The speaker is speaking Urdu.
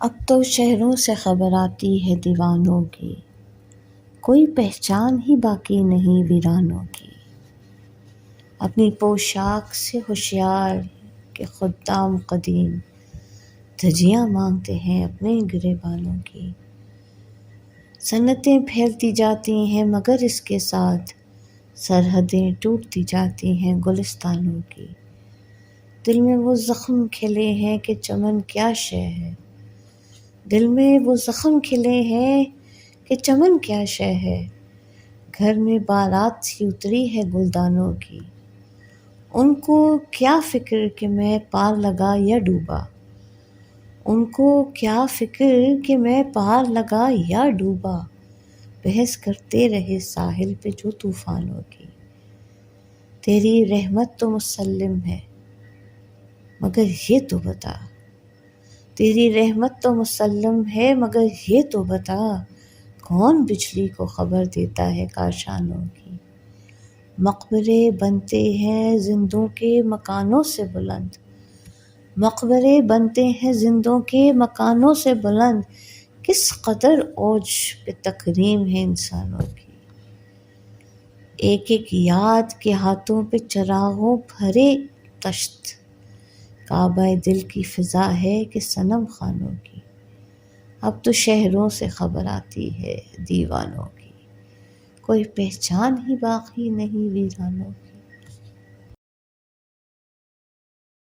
اب تو شہروں سے خبر آتی ہے دیوانوں کی، کوئی پہچان ہی باقی نہیں ویرانوں کی۔ اپنی پوشاک سے ہوشیار کہ خدام قدیم دھجیاں مانگتے ہیں اپنے گریبانوں کی۔ سنتیں پھیلتی جاتی ہیں مگر اس کے ساتھ سرحدیں ٹوٹتی جاتی ہیں گلستانوں کی۔ دل میں وہ زخم کھلے ہیں کہ چمن کیا شے ہے، دل میں وہ زخم کھلے ہیں کہ چمن کیا شے ہے۔ گھر میں بارات سی اتری ہے گلدانوں کی، ان کو کیا فکر کہ میں پار لگا یا ڈوبا، ان کو کیا فکر کہ میں پار لگا یا ڈوبا۔ بحث کرتے رہے ساحل پہ جو طوفانوں کی۔ تیری رحمت تو مسلم ہے مگر یہ تو بتا، تیری رحمت تو مسلم ہے مگر یہ تو بتا، کون بجلی کو خبر دیتا ہے کاشانوں کی۔ مقبرے بنتے ہیں زندوں کے مکانوں سے بلند، مقبرے بنتے ہیں زندوں کے مکانوں سے بلند، کس قدر اوج پہ تکریم ہے انسانوں کی۔ ایک ایک یاد کے ہاتھوں پہ چراغوں بھرے تشت، کعبہ دل کی فضا ہے کہ صنم خانوں کی۔ اب تو شہروں سے خبر آتی ہے دیوانوں کی، کوئی پہچان ہی باقی نہیں ویرانوں کی۔